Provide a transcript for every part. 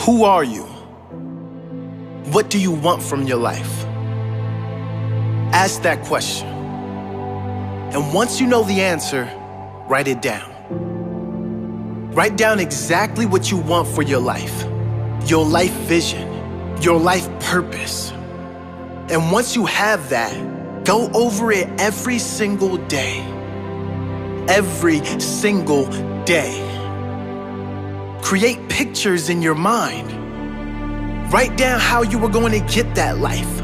Who are you? What do you want from your life? Ask that question. And once you know the answer, write it down. Write down exactly what you want for your life vision, your life purpose. And once you have that, go over it every single day. Every single day. Create pictures in your mind. Write down how you are going to get that life.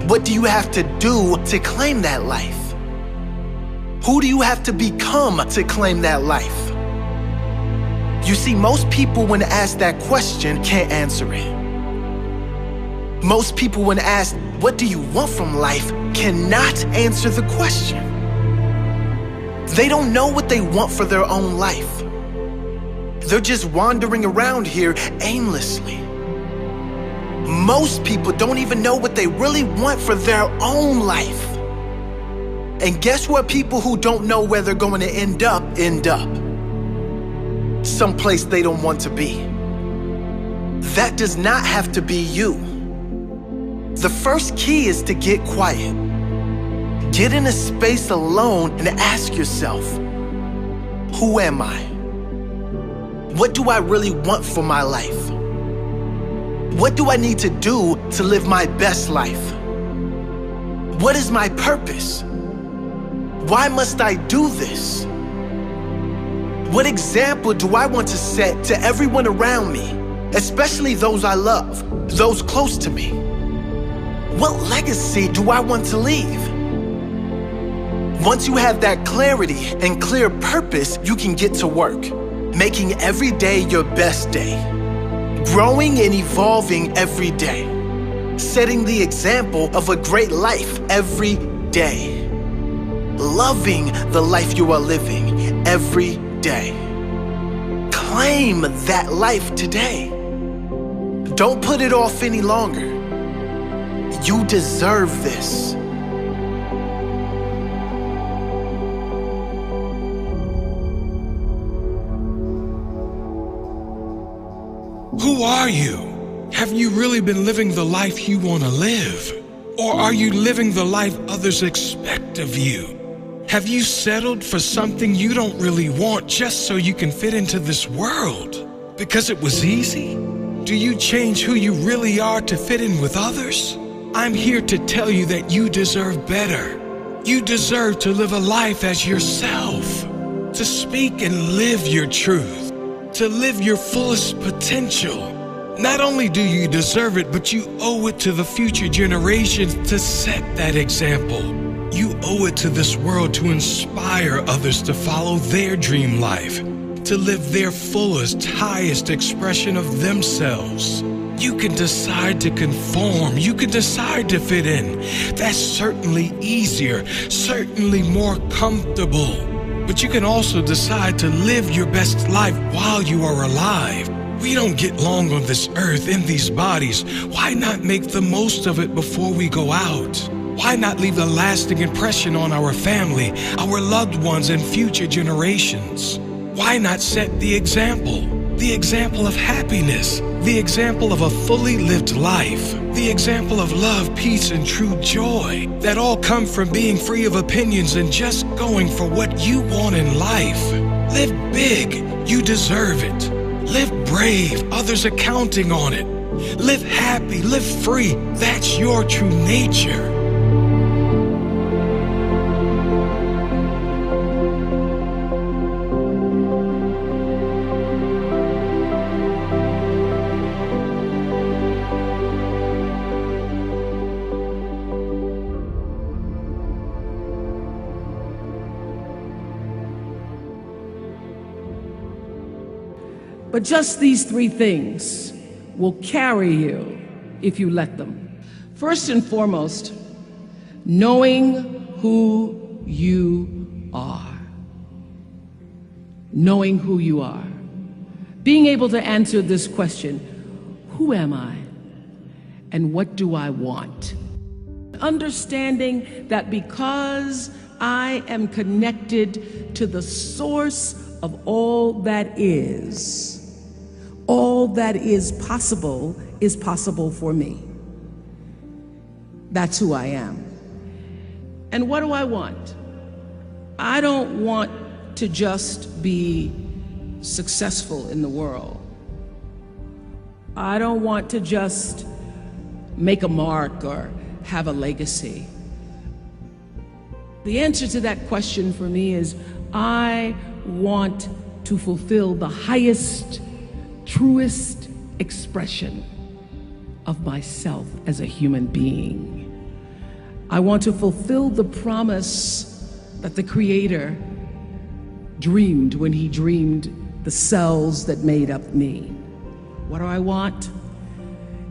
What do you have to do to claim that life? Who do you have to become to claim that life? You see, most people when asked that question can't answer it. Most people when asked, what do you want from life, cannot answer the question. They don't know what they want for their own life. They're just wandering around here aimlessly. Most people don't even know what they really want for their own life. And guess what? People who don't know where they're going to end up. Someplace they don't want to be. That does not have to be you. The first key is to get quiet. Get in a space alone and ask yourself, who am I? What do I really want for my life? What do I need to do to live my best life? What is my purpose? Why must I do this? What example do I want to set to everyone around me, especially those I love, those close to me? What legacy do I want to leave? Once you have that clarity and clear purpose, you can get to work, making every day your best day, growing and evolving every day, setting the example of a great life every day, loving the life you are living every day. Claim that life today. Don't put it off any longer. You deserve this. Who are you? Have you really been living the life you want to live? Or are you living the life others expect of you? Have you settled for something you don't really want just so you can fit into this world? Because it was easy? Do you change who you really are to fit in with others? I'm here to tell you that you deserve better. You deserve to live a life as yourself, to speak and live your truth, to live your fullest potential. Not only do you deserve it, but you owe it to the future generations to set that example. You owe it to this world to inspire others to follow their dream life, to live their fullest, highest expression of themselves. You can decide to conform. You can decide to fit in. That's certainly easier, certainly more comfortable. But you can also decide to live your best life while you are alive. We don't get long on this earth in these bodies. Why not make the most of it before we go out? Why not leave a lasting impression on our family, our loved ones, and future generations? Why not set the example of happiness, the example of a fully lived life, the example of love, peace, and true joy that all come from being free of opinions and just going for what you want in life? Live big, you deserve it. Live brave, others are counting on it. Live happy, live free, that's your true nature. But just these three things will carry you if you let them. First and foremost, knowing who you are. Knowing who you are. Being able to answer this question, who am I? And what do I want? Understanding that because I am connected to the source of all that is, All that is possible for me. That's who I am. And what do I want? I don't want to just be successful in the world. I don't want to just make a mark or have a legacy. The answer to that question for me is I want to fulfill the highest, truest expression of myself as a human being. I want to fulfill the promise that the Creator dreamed when He dreamed the cells that made up me. What do I want?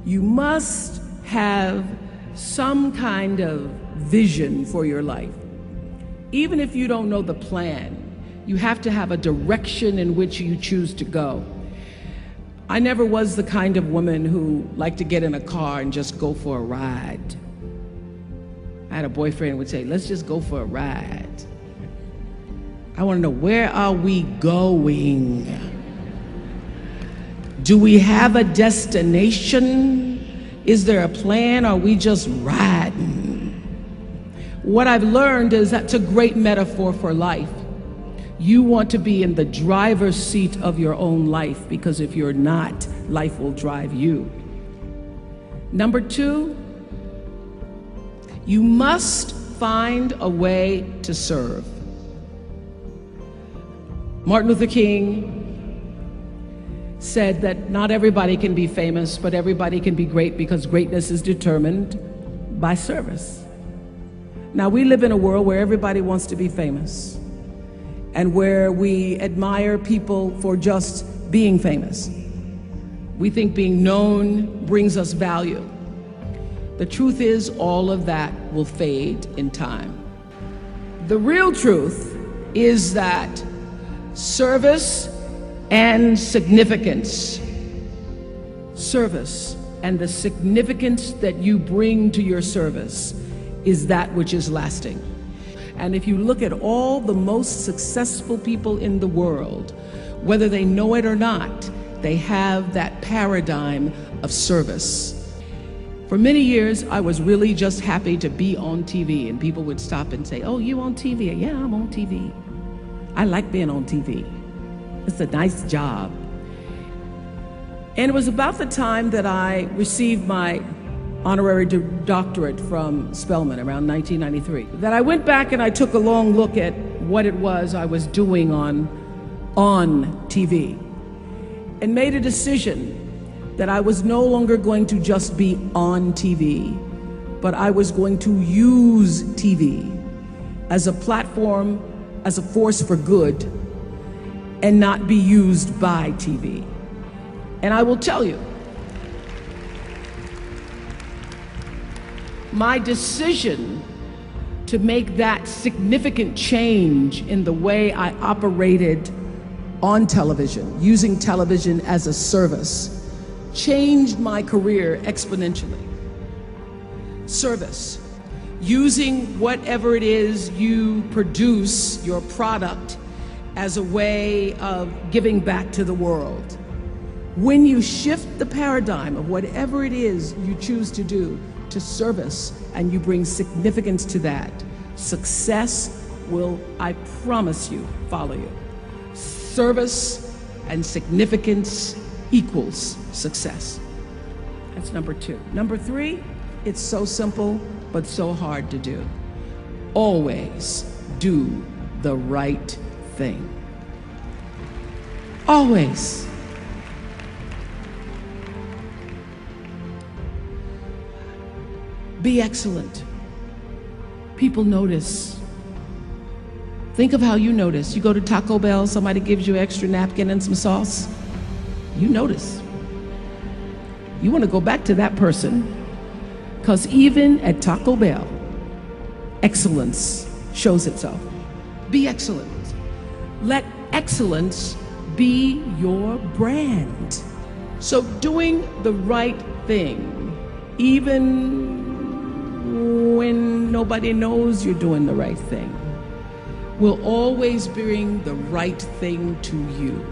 You must have some kind of vision for your life. Even if you don't know the plan, you have to have a direction in which you choose to go. I never was the kind of woman who liked to get in a car and just go for a ride. I had a boyfriend who would say, let's just go for a ride. I want to know, where are we going? Do we have a destination? Is there a plan? Or are we just riding? What I've learned is that's a great metaphor for life. You want to be in the driver's seat of your own life, because if you're not, life will drive you. Number two, you must find a way to serve. Martin Luther King said that not everybody can be famous, but everybody can be great, because greatness is determined by service. Now, we live in a world where everybody wants to be famous, and where we admire people for just being famous. We think being known brings us value. The truth is, all of that will fade in time. The real truth is that service and significance, service and the significance that you bring to your service is that which is lasting. And if you look at all the most successful people in the world, whether they know it or not, they have that paradigm of service. For many years, I was really just happy to be on TV, and people would stop and say, oh, you on TV? Yeah, I'm on TV. I like being on TV. It's a nice job. And it was about the time that I received my honorary doctorate from Spelman around 1993, that I went back and I took a long look at what it was I was doing on TV, and made a decision that I was no longer going to just be on TV, but I was going to use TV as a platform, as a force for good, and not be used by TV. And I will tell you, my decision to make that significant change in the way I operated on television, using television as a service, changed my career exponentially. Service, using whatever it is you produce, your product, as a way of giving back to the world. When you shift the paradigm of whatever it is you choose to do to service, and you bring significance to that, success will, I promise you, follow you. Service and significance equals success. That's number two. Number three, it's so simple, but so hard to do. Always do the right thing. Always. Be excellent. People notice. Think of how you notice. You go to Taco Bell, somebody gives you an extra napkin and some sauce. You notice. You want to go back to that person, because even at Taco Bell, excellence shows itself. Be excellent. Let excellence be your brand. So doing the right thing, even when nobody knows you're doing the right thing, will always bring the right thing to you.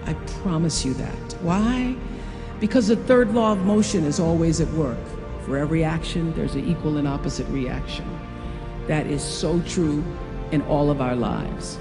I promise you that. Why? Because the third law of motion is always at work. For every action, there's an equal and opposite reaction. That is so true in all of our lives.